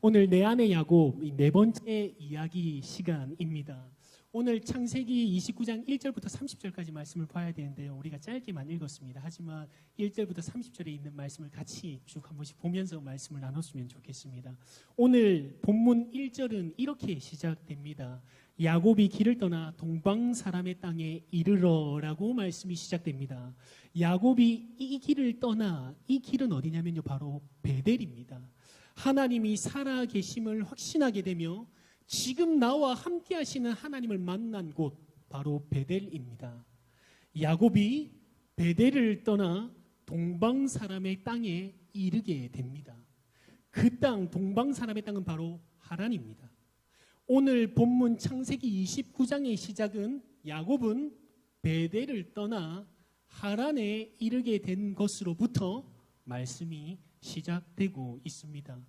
오늘 내 안의 야곱 네 번째 이야기 시간입니다. 오늘 창세기 29장 1절부터 30절까지 말씀을 봐야 되는데요. 우리가 짧게만 읽었습니다. 하지만 1절부터 30절에 있는 말씀을 같이 쭉 한 번씩 보면서 말씀을 나눴으면 좋겠습니다. 오늘 본문 1절은 이렇게 시작됩니다. 야곱이 길을 떠나 동방 사람의 땅에 이르러라고 말씀이 시작됩니다. 야곱이 이 길을 떠나, 이 길은 어디냐면요, 바로 베델입니다. 하나님이 살아 계심을 확신하게 되며 지금 나와 함께 하시는 하나님을 만난 곳, 바로 베델입니다. 야곱이 베델을 떠나 동방 사람의 땅에 이르게 됩니다. 그 땅, 동방 사람의 땅은 바로 하란입니다. 오늘 본문 창세기 29장의 시작은 야곱은 베델을 떠나 하란에 이르게 된 것으로부터 말씀이 시작되고 있습니다.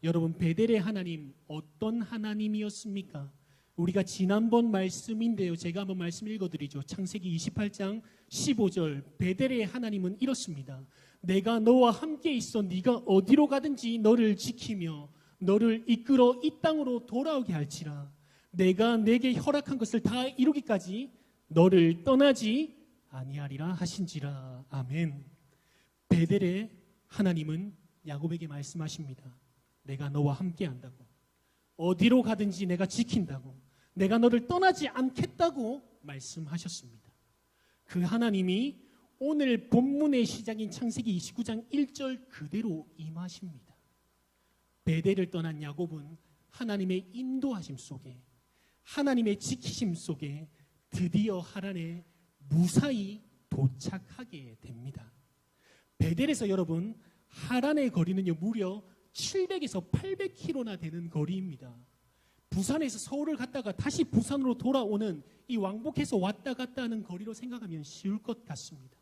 여러분, 베델의 하나님 어떤 하나님이었습니까? 우리가 지난번 말씀인데요, 제가 한번 말씀 읽어드리죠. 창세기 28장 15절, 베델의 하나님은 이렇습니다. 내가 너와 함께 있어 네가 어디로 가든지 너를 지키며 너를 이끌어 이 땅으로 돌아오게 할지라. 내가 내게 허락한 것을 다 이루기까지 너를 떠나지 아니하리라 하신지라. 아멘. 베델의 하나님은 야곱에게 말씀하십니다. 내가 너와 함께 한다고, 어디로 가든지 내가 지킨다고, 내가 너를 떠나지 않겠다고 말씀하셨습니다. 그 하나님이 오늘 본문의 시작인 창세기 29장 1절 그대로 임하십니다. 베델을 떠난 야곱은 하나님의 인도하심 속에, 하나님의 지키심 속에 드디어 하란에 무사히 도착하게 됩니다. 베델에서 여러분, 하란의 거리는요 무려 700에서 800km나 되는 거리입니다. 부산에서 서울을 갔다가 다시 부산으로 돌아오는, 이 왕복해서 왔다 갔다 하는 거리로 생각하면 쉬울 것 같습니다.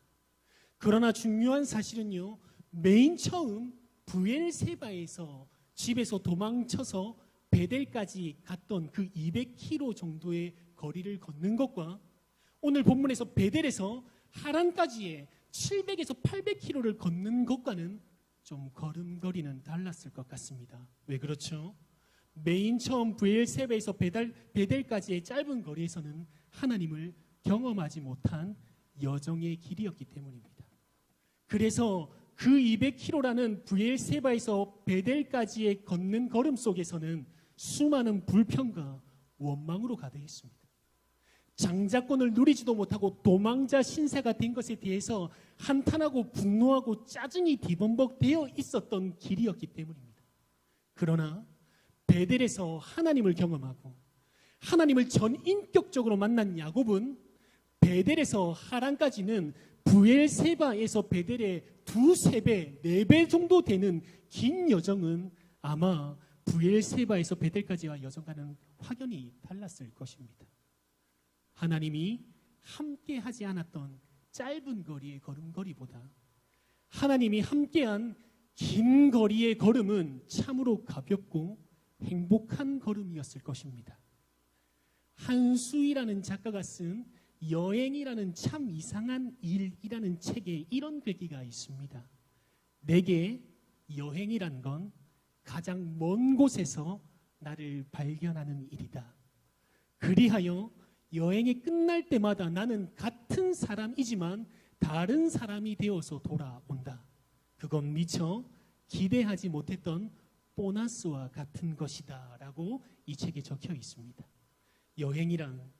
그러나 중요한 사실은요, 맨 처음 브엘세바에서 집에서 도망쳐서 베델까지 갔던 그 200km 정도의 거리를 걷는 것과 오늘 본문에서 베델에서 하란까지의 700에서 800km를 걷는 것과는 좀 걸음걸이는 달랐을 것 같습니다. 왜 그렇죠? 맨 처음 브엘세바에서 베델까지의 짧은 거리에서는 하나님을 경험하지 못한 여정의 길이었기 때문입니다. 그래서 그 200km라는 브엘세바에서 베델까지의 걷는 걸음 속에서는 수많은 불평과 원망으로 가득했습니다. 장자권을 누리지도 못하고 도망자 신세가 된 것에 대해서 한탄하고 분노하고 짜증이 뒤범벅되어 있었던 길이었기 때문입니다. 그러나 베델에서 하나님을 경험하고 하나님을 전인격적으로 만난 야곱은 베델에서 하란까지는 브엘세바에서 베델의 두세 배, 네 배 정도 되는 긴 여정은 아마 브엘세바에서 베델까지와 여정과는 확연히 달랐을 것입니다. 하나님이 함께 하지 않았던 짧은 거리의 걸음걸이보다 하나님이 함께한 긴 거리의 걸음은 참으로 가볍고 행복한 걸음이었을 것입니다. 한수이라는 작가가 쓴 여행이라는 참 이상한 일이라는 책에 이런 글귀가 있습니다. 내게 여행이란 건 가장 먼 곳에서 나를 발견하는 일이다. 그리하여 여행이 끝날 때마다 나는 같은 사람이지만 다른 사람이 되어서 돌아온다. 그건 미처 기대하지 못했던 보너스와 같은 것이다 라고 이 책에 적혀 있습니다. 여행이란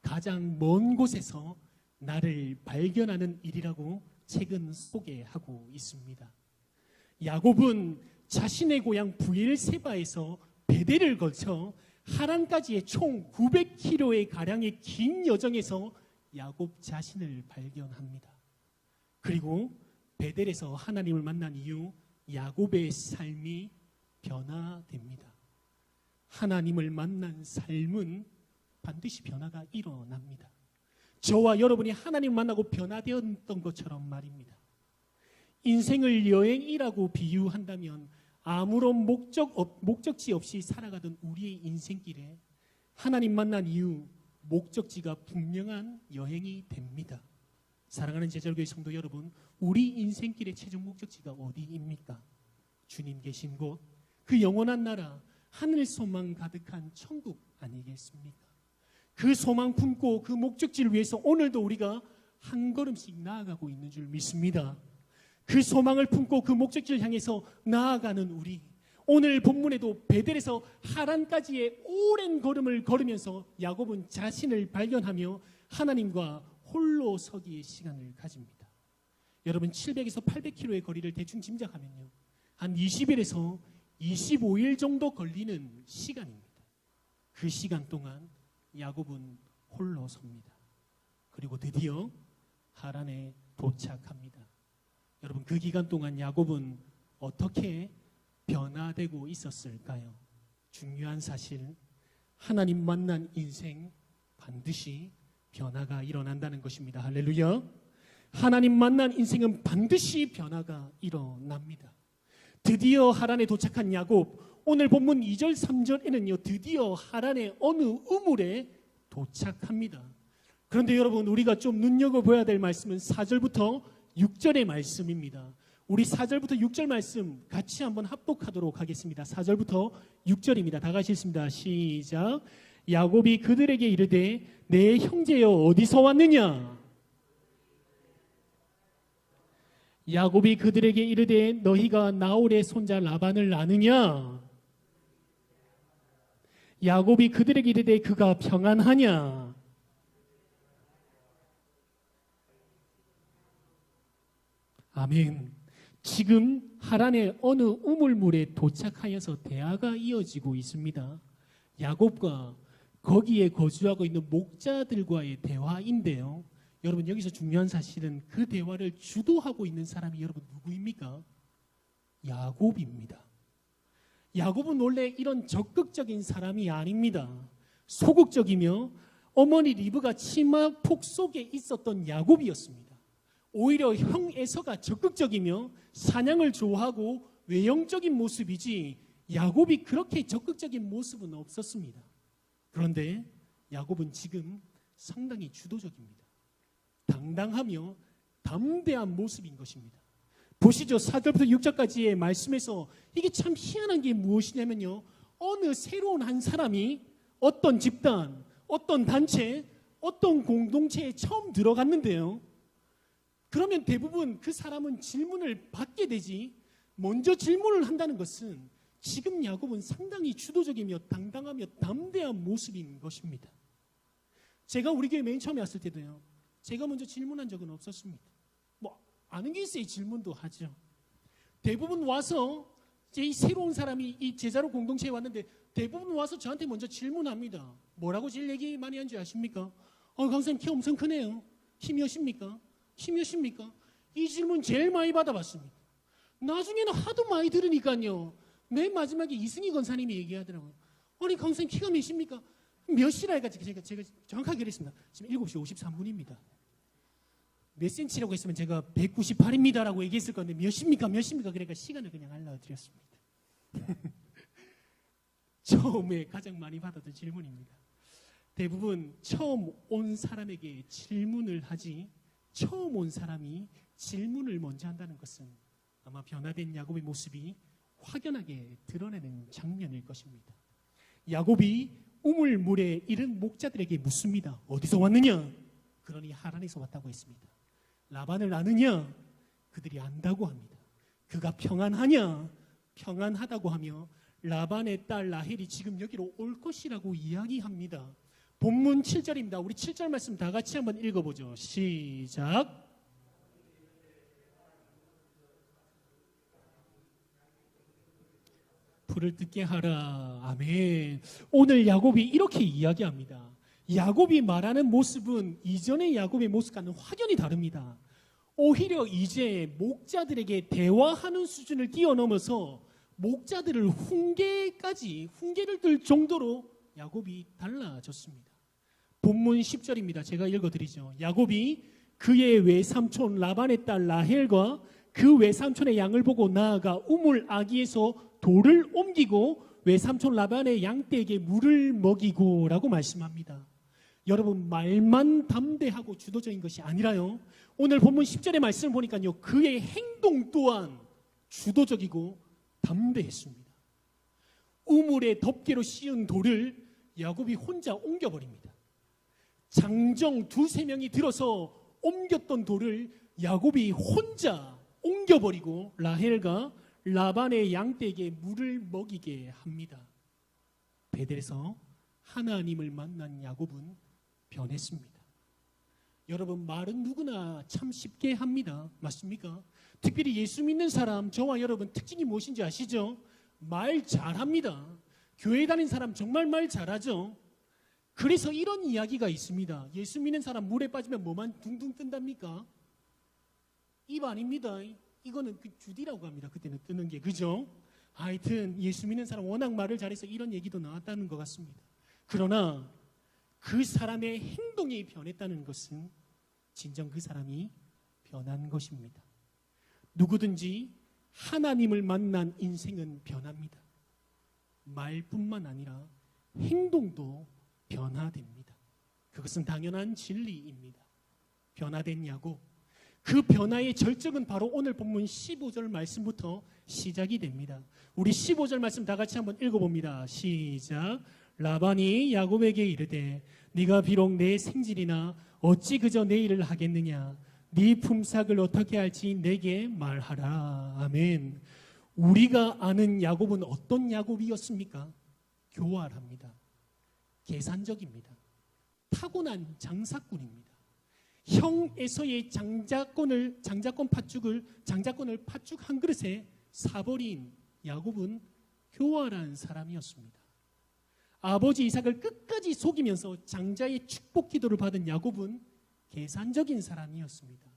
가장 먼 곳에서 나를 발견하는 일이라고 책은 소개하고 있습니다. 야곱은 자신의 고향 브엘세바에서 베델을 거쳐 하란까지의 총 900km의 가량의 긴 여정에서 야곱 자신을 발견합니다. 그리고 베델에서 하나님을 만난 이후 야곱의 삶이 변화됩니다. 하나님을 만난 삶은 반드시 변화가 일어납니다. 저와 여러분이 하나님을 만나고 변화되었던 것처럼 말입니다. 인생을 여행이라고 비유한다면 아무런 목적지 없이 살아가던 우리의 인생길에 하나님 만난 이후 목적지가 분명한 여행이 됩니다. 사랑하는 제자교회 성도 여러분, 우리 인생길의 최종 목적지가 어디입니까? 주님 계신 곳, 그 영원한 나라, 하늘 소망 가득한 천국 아니겠습니까? 그 소망 품고 그 목적지를 위해서 오늘도 우리가 한 걸음씩 나아가고 있는 줄 믿습니다. 그 소망을 품고 그 목적지를 향해서 나아가는 우리, 오늘 본문에도 베델에서 하란까지의 오랜 걸음을 걸으면서 야곱은 자신을 발견하며 하나님과 홀로 서기의 시간을 가집니다. 여러분 700에서 800km의 거리를 대충 짐작하면요, 한 20일에서 25일 정도 걸리는 시간입니다. 그 시간 동안 야곱은 홀로 섭니다. 그리고 드디어 하란에 도착합니다. 여러분 그 기간 동안 야곱은 어떻게 변화되고 있었을까요? 중요한 사실, 하나님 만난 인생 반드시 변화가 일어난다는 것입니다. 할렐루야. 하나님 만난 인생은 반드시 변화가 일어납니다. 드디어 하란에 도착한 야곱, 오늘 본문 2절 3절에는요 드디어 하란의 어느 우물에 도착합니다. 그런데 여러분 우리가 좀 눈여겨봐야 될 말씀은 4절부터 6절의 말씀입니다. 우리 4절부터 6절 말씀 같이 한번 합독하도록 하겠습니다. 4절부터 6절입니다. 다 같이 읽습니다. 시작. 야곱이 그들에게 이르되 내 형제여 어디서 왔느냐? 야곱이 그들에게 이르되 너희가 나홀의 손자 라반을 아느냐? 야곱이 그들에게 이르되 그가 평안하냐? 아멘. 지금 하란의 어느 우물물에 도착하여서 대화가 이어지고 있습니다. 야곱과 거기에 거주하고 있는 목자들과의 대화인데요, 여러분 여기서 중요한 사실은 그 대화를 주도하고 있는 사람이 여러분 누구입니까? 야곱입니다. 야곱은 원래 이런 적극적인 사람이 아닙니다. 소극적이며 어머니 리브가 치마 폭 속에 있었던 야곱이었습니다. 오히려 형 에서가 적극적이며 사냥을 좋아하고 외형적인 모습이지 야곱이 그렇게 적극적인 모습은 없었습니다. 그런데 야곱은 지금 상당히 주도적입니다. 당당하며 담대한 모습인 것입니다. 보시죠. 4절부터 6절까지의 말씀에서 이게 참 희한한 게 무엇이냐면요, 어느 새로운 한 사람이 어떤 집단, 어떤 단체, 어떤 공동체에 처음 들어갔는데요, 그러면 대부분 그 사람은 질문을 받게 되지 먼저 질문을 한다는 것은 지금 야곱은 상당히 주도적이며 당당하며 담대한 모습인 것입니다. 제가 우리 교회 맨 처음에 왔을 때도요, 제가 먼저 질문한 적은 없었습니다. 뭐 아는 게 있어야 질문도 하죠. 대부분 와서 이 새로운 사람이 이 제자로 공동체에 왔는데 대부분 와서 저한테 먼저 질문합니다. 뭐라고 제일 얘기 많이 한 줄 아십니까? 강사님 키 엄청 크네요. 키 몇입니까? 키 몇입니까? 이 질문 제일 많이 받아봤습니다. 나중에는 하도 많이 들으니까요, 맨 마지막에 이승희 권사님이 얘기하더라고요. 아니 강사님 키가 몇입니까? 몇이라 해가지고 제가 정확하게 그랬습니다. 지금 7시 53분입니다. 몇 센치라고 했으면 제가 198입니다라고 얘기했을 건데 몇입니까? 그러니까 시간을 그냥 알려드렸습니다. 처음에 가장 많이 받았던 질문입니다. 대부분 처음 온 사람에게 질문을 하지 처음 온 사람이 질문을 먼저 한다는 것은 아마 변화된 야곱의 모습이 확연하게 드러내는 장면일 것입니다. 야곱이 우물물에 이른 목자들에게 묻습니다. 어디서 왔느냐? 그러니 하란에서 왔다고 했습니다. 라반을 아느냐? 그들이 안다고 합니다. 그가 평안하냐? 평안하다고 하며 라반의 딸 라헬이 지금 여기로 올 것이라고 이야기합니다. 본문 7절입니다. 우리 7절 말씀 다 같이 한번 읽어보죠. 시작. 불을 뜯게 하라. 아멘. 오늘 야곱이 이렇게 이야기합니다. 야곱이 말하는 모습은 이전의 야곱의 모습과는 확연히 다릅니다. 오히려 이제 목자들에게 대화하는 수준을 뛰어넘어서 목자들을 훈계를 들 정도로 야곱이 달라졌습니다. 본문 10절입니다. 제가 읽어드리죠. 야곱이 그의 외삼촌 라반의 딸 라헬과 그 외삼촌의 양을 보고 나아가 우물 아기에서 돌을 옮기고 외삼촌 라반의 양떼에게 물을 먹이고 라고 말씀합니다. 여러분, 말만 담대하고 주도적인 것이 아니라요, 오늘 본문 10절의 말씀을 보니까요, 그의 행동 또한 주도적이고 담대했습니다. 우물에 덮개로 씌운 돌을 야곱이 혼자 옮겨버립니다. 장정 두세 명이 들어서 옮겼던 돌을 야곱이 혼자 옮겨버리고 라헬과 라반의 양떼에게 물을 먹이게 합니다. 베델에서 하나님을 만난 야곱은 변했습니다. 여러분, 말은 누구나 참 쉽게 합니다. 맞습니까? 특별히 예수 믿는 사람, 저와 여러분 특징이 무엇인지 아시죠? 말 잘합니다. 교회 다닌 사람 정말 말 잘하죠. 그래서 이런 이야기가 있습니다. 예수 믿는 사람 물에 빠지면 뭐만 둥둥 뜬답니까? 입 아닙니다. 이거는 그 주디라고 합니다. 그때는 뜨는 게, 그죠? 하여튼 예수 믿는 사람 워낙 말을 잘해서 이런 얘기도 나왔다는 것 같습니다. 그러나 그 사람의 행동이 변했다는 것은 진정 그 사람이 변한 것입니다. 누구든지 하나님을 만난 인생은 변합니다. 말뿐만 아니라 행동도 변화됩니다. 그것은 당연한 진리입니다. 변화된 야곱, 그 변화의 절정은 바로 오늘 본문 15절 말씀부터 시작이 됩니다. 우리 15절 말씀 다 같이 한번 읽어봅니다. 시작. 라반이 야곱에게 이르되 네가 비록 내 생질이나 어찌 그저 내 일을 하겠느냐, 네 품삯을 어떻게 할지 내게 말하라. 아멘. 우리가 아는 야곱은 어떤 야곱이었습니까? 교활합니다. 계산적입니다. 타고난 장사꾼입니다. 형 에서의 장자권을 팥죽 한 그릇에 사버린 야곱은 교활한 사람이었습니다. 아버지 이삭을 끝까지 속이면서 장자의 축복 기도를 받은 야곱은 계산적인 사람이었습니다.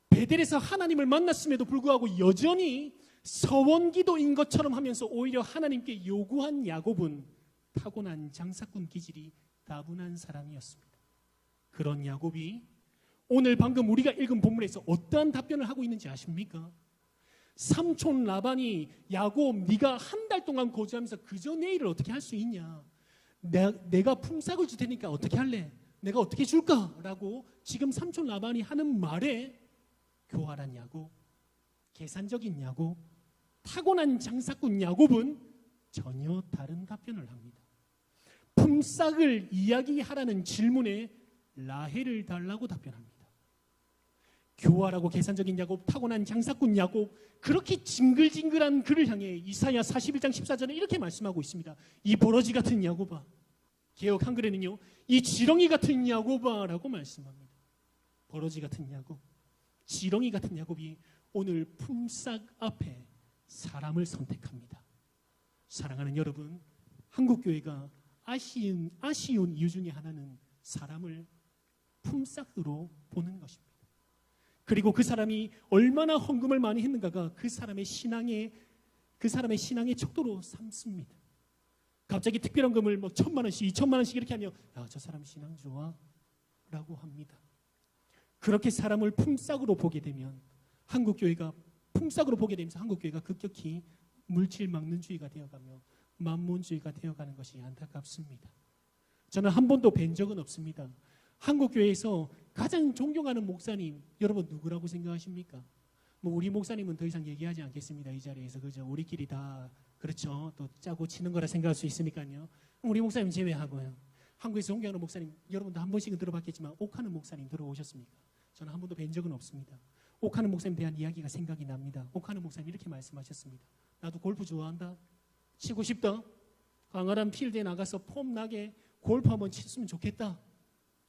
베델에서 하나님을 만났음에도 불구하고 여전히 서원기도인 것처럼 하면서 오히려 하나님께 요구한 야곱은 타고난 장사꾼 기질이 다분한 사람이었습니다. 그런 야곱이 오늘 방금 우리가 읽은 본문에서 어떠한 답변을 하고 있는지 아십니까? 삼촌 라반이 야곱, 네가 한 달 동안 거주하면서 그저 내 일을 어떻게 할 수 있냐? 내가 품삯을 줄 테니까 어떻게 할래? 내가 어떻게 줄까? 라고 지금 삼촌 라반이 하는 말에 교활한 야곱, 계산적인 야곱, 타고난 장사꾼 야곱은 전혀 다른 답변을 합니다. 품삯을 이야기하라는 질문에 라헬을 달라고 답변합니다. 교활하고 계산적인 야곱, 타고난 장사꾼 야곱, 그렇게 징글징글한 그를 향해 이사야 41장 14절에 이렇게 말씀하고 있습니다. 이 버러지 같은 야곱아, 개역 한글에는요, 이 지렁이 같은 야곱아 라고 말씀합니다. 버러지 같은 야곱, 지렁이 같은 야곱이 오늘 품삯 앞에 사람을 선택합니다. 사랑하는 여러분, 한국교회가 아쉬운 이유 중에 하나는 사람을 품삯으로 보는 것입니다. 그리고 그 사람이 얼마나 헌금을 많이 했는가가 그 사람의 신앙의 척도로 삼습니다. 갑자기 특별헌금을 뭐 1,000만 원씩, 2,000만 원씩 이렇게 하면 저 사람 신앙 좋아 라고 합니다. 그렇게 사람을 품삯으로 보게 되면 한국교회가 급격히 물질망론주의가 되어가며 만몬주의가 되어가는 것이 안타깝습니다. 저는 한 번도 뵌 적은 없습니다. 한국교회에서 가장 존경하는 목사님, 여러분 누구라고 생각하십니까? 뭐 우리 목사님은 더 이상 얘기하지 않겠습니다. 이 자리에서. 그죠? 우리끼리 다 그렇죠. 또 짜고 치는 거라 생각할 수 있으니까요. 우리 목사님 제외하고요. 한국에서 존경하는 목사님, 여러분도 한 번씩은 들어봤겠지만 옥하는 목사님 들어오셨습니까? 저는 한 번도 뵌 적은 없습니다. 옥하는 목사님에 대한 이야기가 생각이 납니다. 옥하는 목사님 이렇게 말씀하셨습니다. 나도 골프 좋아한다. 치고 싶다. 광활한 필드에 나가서 폼 나게 골프 한번 쳤으면 좋겠다.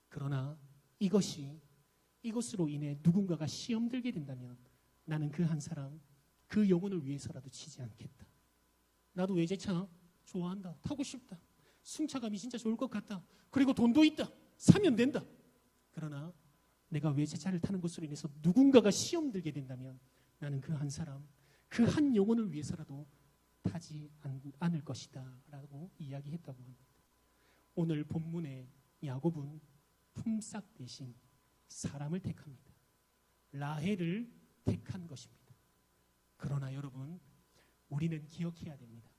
그러나 이것으로 인해 누군가가 시험 들게 된다면 나는 그 한 사람, 그 영혼을 위해서라도 치지 않겠다. 나도 외제차 좋아한다. 타고 싶다. 승차감이 진짜 좋을 것 같다. 그리고 돈도 있다. 사면 된다. 그러나 내가 외제차를 타는 것으로 인해서 누군가가 시험 들게 된다면 나는 그 한 사람, 그 한 영혼을 위해서라도 타지 않을 것이다 라고 이야기했다고 합니다. 오늘 본문의 야곱은 품삯 대신 사람을 택합니다. 라헬을 택한 것입니다. 그러나 여러분, 우리는 기억해야 됩니다.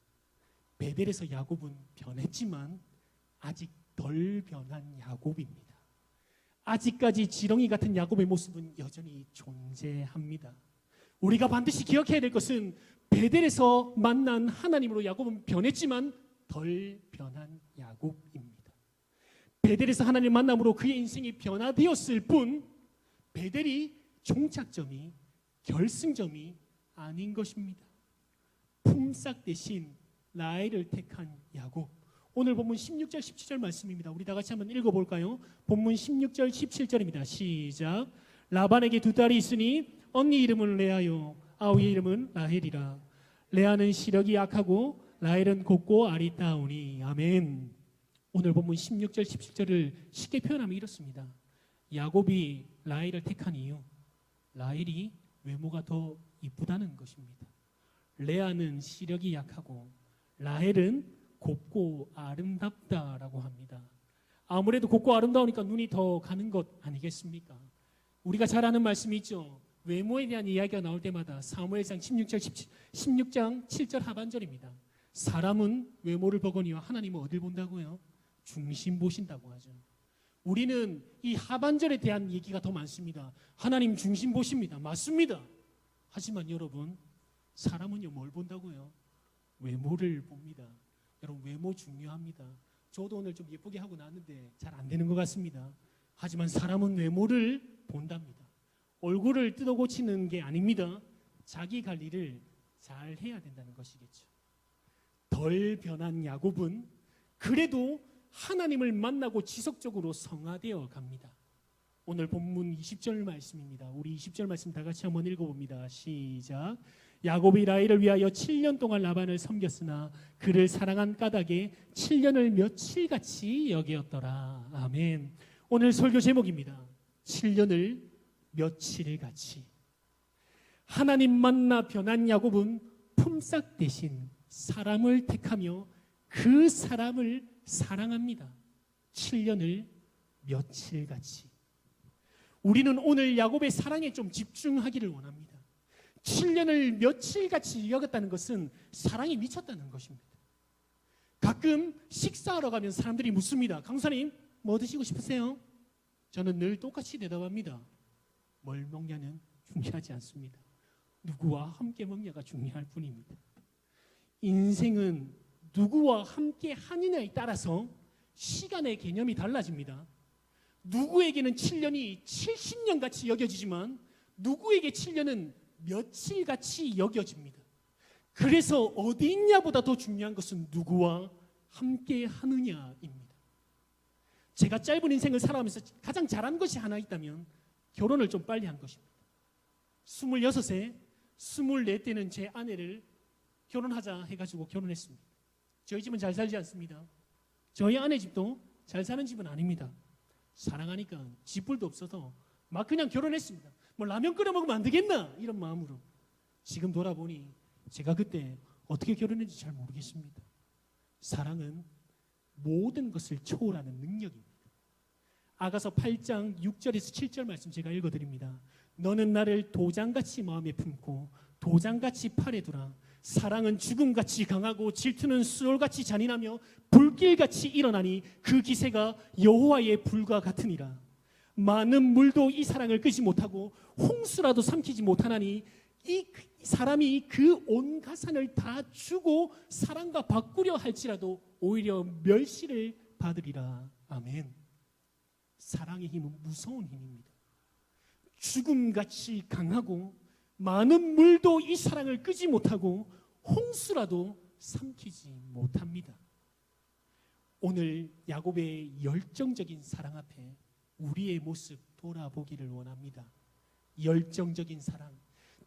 베델에서 야곱은 변했지만 아직 덜 변한 야곱입니다. 아직까지 지렁이 같은 야곱의 모습은 여전히 존재합니다. 우리가 반드시 기억해야 될 것은 베델에서 만난 하나님으로 야곱은 변했지만 덜 변한 야곱입니다. 베델에서 하나님을 만남으로 그의 인생이 변화되었을 뿐 베델이 종착점이 결승점이 아닌 것입니다. 품삯 대신 라헬을 택한 야곱. 오늘 본문 16절 17절 말씀입니다. 우리 다 같이 한번 읽어볼까요? 본문 16절 17절입니다. 시작. 라반에게 두 딸이 있으니 언니 이름은 레아요 아우의 이름은 라헬이라. 레아는 시력이 약하고 라헬은 곱고 아리따우니. 아멘. 오늘 본문 16절 17절을 쉽게 표현하면 이렇습니다. 야곱이 라헬을 택한 이유, 라헬이 외모가 더 이쁘다는 것입니다. 레아는 시력이 약하고 라헬은 곱고 아름답다라고 합니다. 아무래도 곱고 아름다우니까 눈이 더 가는 것 아니겠습니까? 우리가 잘 아는 말씀이 있죠. 외모에 대한 이야기가 나올 때마다 사무엘상 16장 7절 하반절입니다. 사람은 외모를 보거니와 하나님은 어딜 본다고요? 중심 보신다고 하죠. 우리는 이 하반절에 대한 얘기가 더 많습니다. 하나님 중심 보십니다. 맞습니다. 하지만 여러분, 사람은요 뭘 본다고요? 외모를 봅니다. 여러분, 외모 중요합니다. 저도 오늘 좀 예쁘게 하고 나왔는데 잘 안 되는 것 같습니다. 하지만 사람은 외모를 본답니다. 얼굴을 뜯어 고치는 게 아닙니다. 자기 관리를 잘 해야 된다는 것이겠죠. 덜 변한 야곱은 그래도 하나님을 만나고 지속적으로 성화되어 갑니다. 오늘 본문 20절 말씀입니다. 우리 20절 말씀 다 같이 한번 읽어봅니다. 시작. 야곱이 라헬을 위하여 7년 동안 라반을 섬겼으나 그를 사랑한 까닭에 7년을 며칠같이 여기었더라. 아멘. 오늘 설교 제목입니다. 7년을 며칠같이. 하나님 만나 변한 야곱은 품삯 대신 사람을 택하며 그 사람을 사랑합니다. 7년을 며칠같이. 우리는 오늘 야곱의 사랑에 좀 집중하기를 원합니다. 7년을 며칠같이 여겼다는 것은 사랑이 미쳤다는 것입니다. 가끔 식사하러 가면 사람들이 묻습니다. 강사님, 뭐 드시고 싶으세요? 저는 늘 똑같이 대답합니다. 뭘 먹냐는 중요하지 않습니다. 누구와 함께 먹냐가 중요할 뿐입니다. 인생은 누구와 함께 하느냐에 따라서 시간의 개념이 달라집니다. 누구에게는 7년이 70년같이 여겨지지만 누구에게 7년은 며칠같이 여겨집니다. 그래서 어디 있냐보다 더 중요한 것은 누구와 함께 하느냐입니다. 제가 짧은 인생을 살아가면서 가장 잘한 것이 하나 있다면 결혼을 좀 빨리 한 것입니다. 26세, 24때는 제 아내를 결혼하자 해가지고 결혼했습니다. 저희 집은 잘 살지 않습니다. 저희 아내 집도 잘 사는 집은 아닙니다. 사랑하니까 집불도 없어서 막 그냥 결혼했습니다. 뭐 라면 끓여 먹으면 안 되겠나 이런 마음으로. 지금 돌아보니 제가 그때 어떻게 결혼했는지 잘 모르겠습니다. 사랑은 모든 것을 초월하는 능력입니다. 아가서 8장 6절에서 7절 말씀 제가 읽어드립니다. 너는 나를 도장같이 마음에 품고 도장같이 팔에 두라. 사랑은 죽음같이 강하고 질투는 수월같이 잔인하며 불길같이 일어나니 그 기세가 여호와의 불과 같으니라. 많은 물도 이 사랑을 끄지 못하고 홍수라도 삼키지 못하나니 이 사람이 그 온 가산을 다 주고 사랑과 바꾸려 할지라도 오히려 멸시를 받으리라. 아멘. 사랑의 힘은 무서운 힘입니다. 죽음같이 강하고 많은 물도 이 사랑을 끄지 못하고 홍수라도 삼키지 못합니다. 오늘 야곱의 열정적인 사랑 앞에 우리의 모습 돌아보기를 원합니다. 열정적인 사랑,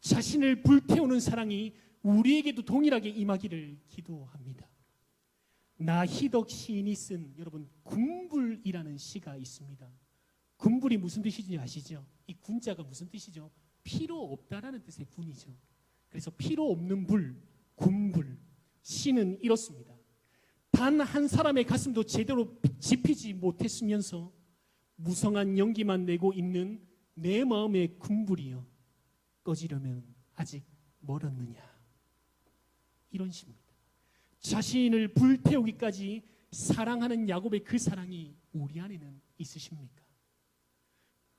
자신을 불태우는 사랑이 우리에게도 동일하게 임하기를 기도합니다. 나희덕 시인이 쓴 여러분 군불이라는 시가 있습니다. 군불이 무슨 뜻인지 아시죠? 이 군자가 무슨 뜻이죠? 필요 없다라는 뜻의 군이죠. 그래서 필요 없는 불, 군불. 시는 이렇습니다. 단 한 사람의 가슴도 제대로 지피지 못했으면서 무성한 연기만 내고 있는 내 마음의 군불이여 꺼지려면 아직 멀었느냐. 이런 시입니다. 자신을 불태우기까지 사랑하는 야곱의 그 사랑이 우리 안에는 있으십니까?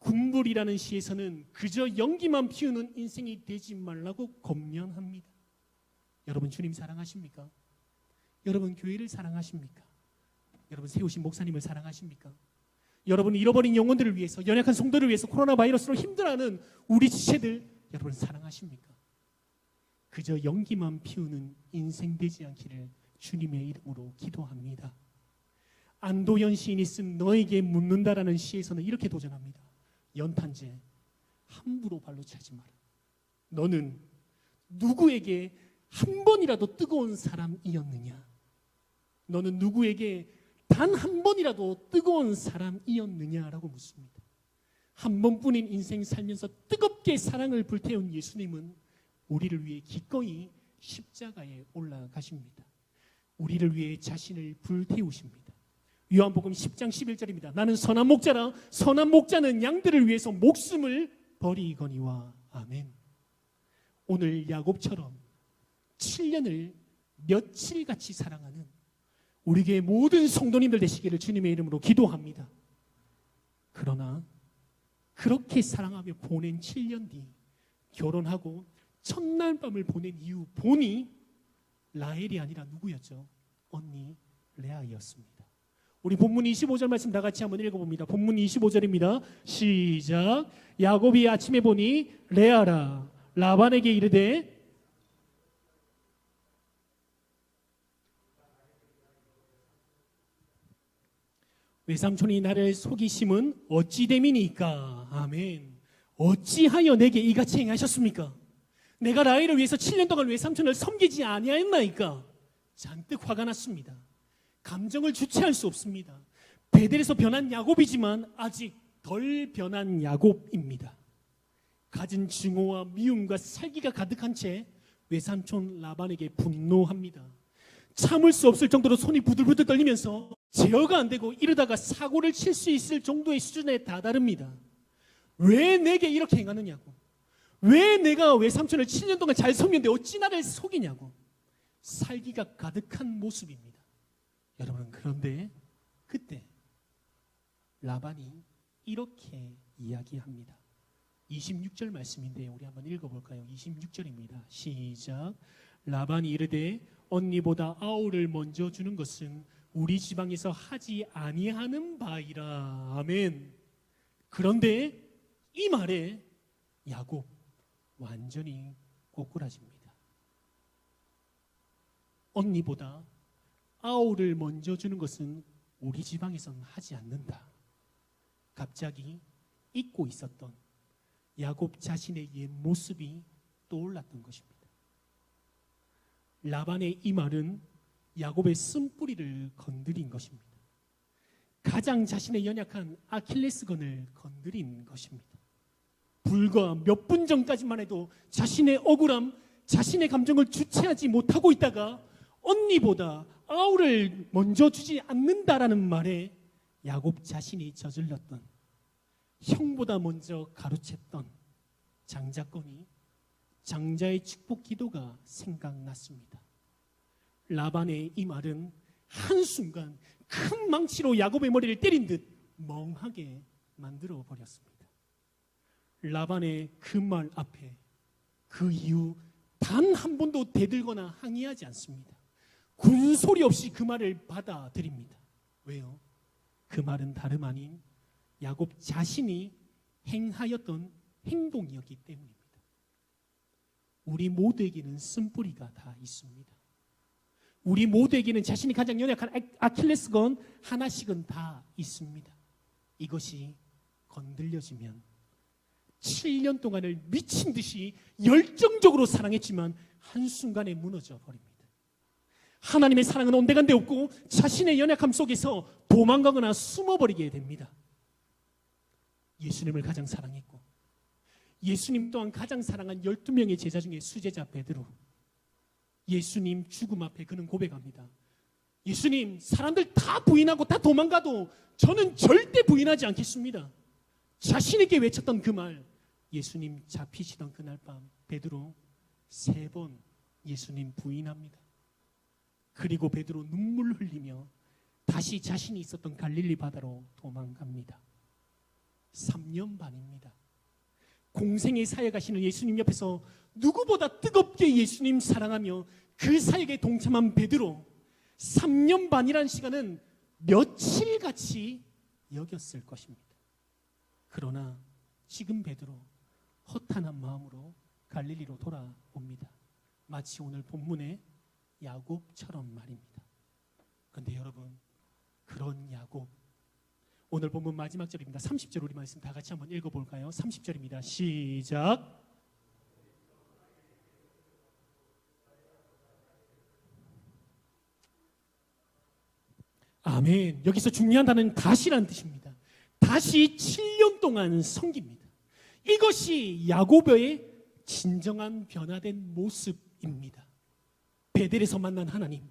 군불이라는 시에서는 그저 연기만 피우는 인생이 되지 말라고 권면합니다. 여러분 주님 사랑하십니까? 여러분 교회를 사랑하십니까? 여러분 세우신 목사님을 사랑하십니까? 여러분 잃어버린 영혼들을 위해서, 연약한 성도를 위해서, 코로나 바이러스로 힘들어하는 우리 지체들 여러분 사랑하십니까? 그저 연기만 피우는 인생 되지 않기를 주님의 이름으로 기도합니다. 안도연 시인이 쓴 너에게 묻는다라는 시에서는 이렇게 도전합니다. 연탄재 함부로 발로 차지 마라. 너는 누구에게 한 번이라도 뜨거운 사람이었느냐? 너는 누구에게 단 한 번이라도 뜨거운 사람이었느냐라고 묻습니다. 한 번뿐인 인생 살면서 뜨겁게 사랑을 불태운 예수님은 우리를 위해 기꺼이 십자가에 올라가십니다. 우리를 위해 자신을 불태우십니다. 요한복음 10장 11절입니다. 나는 선한 목자라 선한 목자는 양들을 위해서 목숨을 버리거니와. 아멘. 오늘 야곱처럼 7년을 며칠같이 사랑하는 우리 교회 모든 성도님들 되시기를 주님의 이름으로 기도합니다. 그러나 그렇게 사랑하며 보낸 7년 뒤 결혼하고 첫날 밤을 보낸 이후 본이 라헬이 아니라 누구였죠? 언니 레아였습니다. 우리 본문 25절 말씀 다 같이 한번 읽어봅니다. 본문 25절입니다. 시작. 야곱이 아침에 보니 레아라 라반에게 이르되 외삼촌이 나를 속이심은 어찌됨이니까. 아멘. 어찌하여 내게 이같이 행하셨습니까? 내가 라헬을 위해서 7년 동안 외삼촌을 섬기지 아니하였나이까. 잔뜩 화가 났습니다. 감정을 주체할 수 없습니다. 베델에서 변한 야곱이지만 아직 덜 변한 야곱입니다. 갖은 증오와 미움과 살기가 가득한 채 외삼촌 라반에게 분노합니다. 참을 수 없을 정도로 손이 부들부들 떨리면서 제어가 안 되고 이러다가 사고를 칠 수 있을 정도의 수준에 다다릅니다. 왜 내게 이렇게 행하느냐고. 왜 내가 외삼촌을 7년 동안 잘 섬겼는데 어찌 나를 속이냐고. 살기가 가득한 모습입니다. 여러분, 그런데 그때 라반이 이렇게 이야기합니다. 26절 말씀인데 우리 한번 읽어볼까요? 26절입니다. 시작. 라반이 이르되 언니보다 아우를 먼저 주는 것은 우리 지방에서 하지 아니하는 바이라. 아멘. 그런데 이 말에 야곱 완전히 꼬꾸라집니다. 언니보다 아우를 먼저 주는 것은 우리 지방에서는 하지 않는다. 갑자기 잊고 있었던 야곱 자신의 옛 모습이 떠올랐던 것입니다. 라반의 이 말은 야곱의 쓴뿌리를 건드린 것입니다. 가장 자신의 연약한 아킬레스건을 건드린 것입니다. 불과 몇 분 전까지만 해도 자신의 억울함, 자신의 감정을 주체하지 못하고 있다가 언니보다 아우를 먼저 주지 않는다라는 말에 야곱 자신이 저질렀던, 형보다 먼저 가로챘던 장자권이, 장자의 축복 기도가 생각났습니다. 라반의 이 말은 한순간 큰 망치로 야곱의 머리를 때린 듯 멍하게 만들어 버렸습니다. 라반의 그 말 앞에 그 이후 단 한 번도 대들거나 항의하지 않습니다. 군소리 없이 그 말을 받아들입니다. 왜요? 그 말은 다름 아닌 야곱 자신이 행하였던 행동이었기 때문입니다. 우리 모두에게는 쓴뿌리가 다 있습니다. 우리 모두에게는 자신이 가장 연약한 아킬레스건 하나씩은 다 있습니다. 이것이 건들려지면 7년 동안을 미친 듯이 열정적으로 사랑했지만 한순간에 무너져 버립니다. 하나님의 사랑은 온데간데 없고 자신의 연약함 속에서 도망가거나 숨어버리게 됩니다. 예수님을 가장 사랑했고 예수님 또한 가장 사랑한 12명의 제자 중에 수제자 베드로, 예수님 죽음 앞에 그는 고백합니다. 예수님, 사람들 다 부인하고 다 도망가도 저는 절대 부인하지 않겠습니다. 자신에게 외쳤던 그 말, 예수님 잡히시던 그날 밤 베드로 3번 예수님 부인합니다. 그리고 베드로 눈물 흘리며 다시 자신이 있었던 갈릴리 바다로 도망갑니다. 3년 반입니다. 공생의 사역하시는 예수님 옆에서 누구보다 뜨겁게 예수님 사랑하며 그 사역에 동참한 베드로, 3년 반이라는 시간은 며칠같이 여겼을 것입니다. 그러나 지금 베드로 허탄한 마음으로 갈릴리로 돌아옵니다. 마치 오늘 본문의 야곱처럼 말입니다. 그런데 여러분, 그런 야곱, 오늘 본문 마지막 절입니다. 30절 우리 말씀 다 같이 한번 읽어볼까요? 30절입니다. 시작. 아멘. 여기서 중요한 단어는 다시라는 뜻입니다. 다시 7년 동안 섬깁니다. 이것이 야곱의 진정한 변화된 모습입니다. 베델에서 만난 하나님,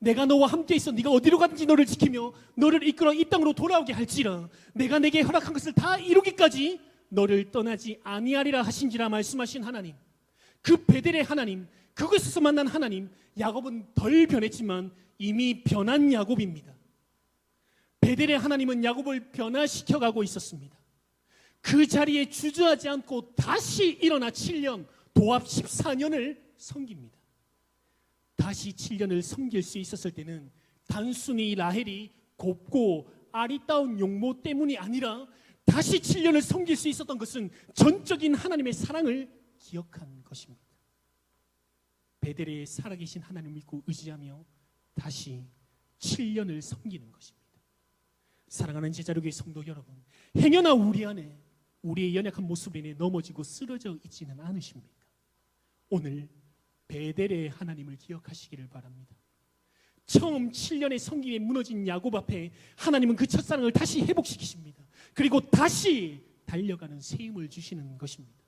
내가 너와 함께 있어 네가 어디로 가든지 너를 지키며 너를 이끌어 이 땅으로 돌아오게 할지라 내가 내게 허락한 것을 다 이루기까지 너를 떠나지 아니하리라 하신지라 말씀하신 하나님, 그 베델의 하나님, 그곳에서 만난 하나님, 야곱은 덜 변했지만 이미 변한 야곱입니다. 베델의 하나님은 야곱을 변화시켜가고 있었습니다. 그 자리에 주저하지 않고 다시 일어나 7년, 도합 14년을 섬깁니다. 다시 7년을 섬길 수 있었을 때는 단순히 라헬이 곱고 아리따운 용모 때문이 아니라 다시 7년을 섬길 수 있었던 것은 전적인 하나님의 사랑을 기억한 것입니다. 베델에 살아계신 하나님을 믿고 의지하며 다시 7년을 섬기는 것입니다. 사랑하는 제자로교회 성도 여러분, 행여나 우리 안에 우리의 연약한 모습 인해 넘어지고 쓰러져 있지는 않으십니까? 오늘 베델의 하나님을 기억하시기를 바랍니다. 처음 7년의 섬김에 무너진 야곱 앞에 하나님은 그 첫사랑을 다시 회복시키십니다. 그리고 다시 달려가는 새 힘을 주시는 것입니다.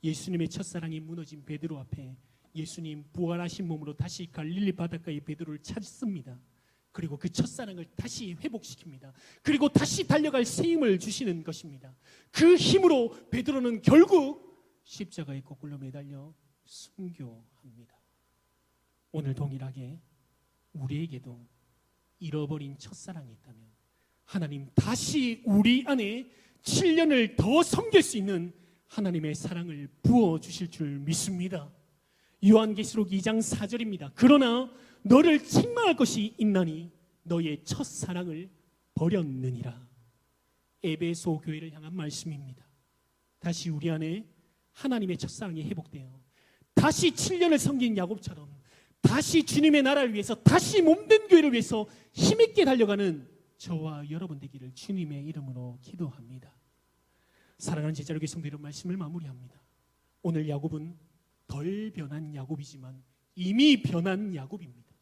예수님의 첫사랑이 무너진 베드로 앞에 예수님 부활하신 몸으로 다시 갈릴리 바닷가의 베드로를 찾습니다. 그리고 그 첫사랑을 다시 회복시킵니다. 그리고 다시 달려갈 새 힘을 주시는 것입니다. 그 힘으로 베드로는 결국 십자가에 거꾸로 매달려 순교합니다. 오늘 동일하게 우리에게도 잃어버린 첫사랑이 있다면 하나님 다시 우리 안에 7년을 더 섬길 수 있는 하나님의 사랑을 부어주실 줄 믿습니다. 요한계시록 2장 4절입니다. 그러나 너를 책망할 것이 있나니 너의 첫사랑을 버렸느니라. 에베소 교회를 향한 말씀입니다. 다시 우리 안에 하나님의 첫사랑이 회복되어 다시 7년을 섬긴 야곱처럼 다시 주님의 나라를 위해서 다시 몸된 교회를 위해서 힘있게 달려가는 저와 여러분 되기를 주님의 이름으로 기도합니다. 사랑하는 제자로교회 성도 여러분, 말씀을 마무리합니다. 오늘 야곱은 덜 변한 야곱이지만 이미 변한 야곱입니다.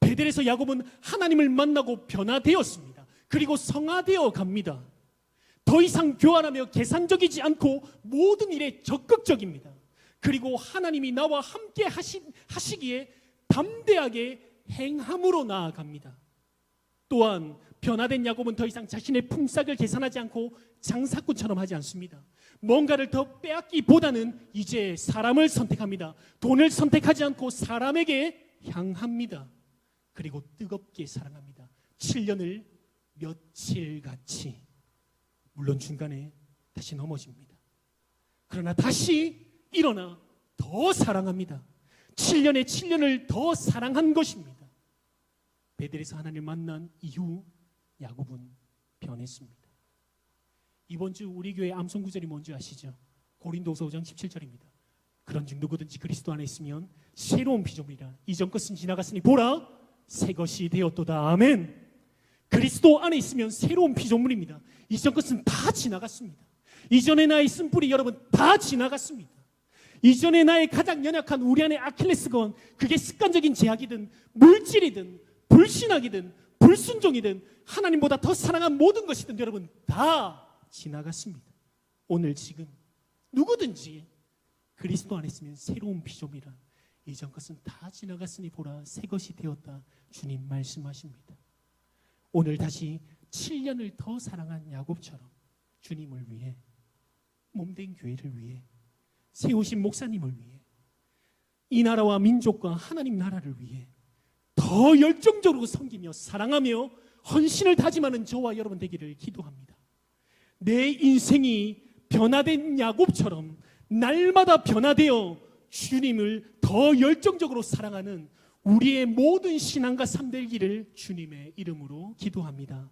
베델에서 야곱은 하나님을 만나고 변화되었습니다. 그리고 성화되어 갑니다. 더 이상 교환하며 계산적이지 않고 모든 일에 적극적입니다. 그리고 하나님이 나와 함께 하시기에 담대하게 행함으로 나아갑니다. 또한 변화된 야곱은 더 이상 자신의 품삯을 계산하지 않고 장사꾼처럼 하지 않습니다. 뭔가를 더 빼앗기보다는 이제 사람을 선택합니다. 돈을 선택하지 않고 사람에게 향합니다. 그리고 뜨겁게 사랑합니다. 7년을 며칠같이, 물론 중간에 다시 넘어집니다. 그러나 다시 일어나 더 사랑합니다. 7년에 7년을 더 사랑한 것입니다. 베델에서 하나님을 만난 이후 야곱은 변했습니다. 이번 주 우리 교회 암송 구절이 뭔지 아시죠? 고린도서 5장 17절입니다. 그런즉 누구든지 그리스도 안에 있으면 새로운 피조물이라 이전 것은 지나갔으니 보라 새 것이 되었도다. 아멘. 그리스도 안에 있으면 새로운 피조물입니다. 이전 것은 다 지나갔습니다. 이전에 나의 쓴뿌리 여러분 다 지나갔습니다. 이전에 나의 가장 연약한 우리 안의 아킬레스건, 그게 습관적인 제약이든 물질이든 불신학이든 불순종이든 하나님보다 더 사랑한 모든 것이든 여러분 다 지나갔습니다. 오늘 지금 누구든지 그리스도 안에 있으면 새로운 피조물이라 이전 것은 다 지나갔으니 보라 새 것이 되었다. 주님 말씀하십니다. 오늘 다시 7년을 더 사랑한 야곱처럼 주님을 위해, 몸된 교회를 위해, 세우신 목사님을 위해, 이 나라와 민족과 하나님 나라를 위해 더 열정적으로 섬기며 사랑하며 헌신을 다짐하는 저와 여러분 되기를 기도합니다. 내 인생이 변화된 야곱처럼 날마다 변화되어 주님을 더 열정적으로 사랑하는 우리의 모든 신앙과 삶 되기를 주님의 이름으로 기도합니다.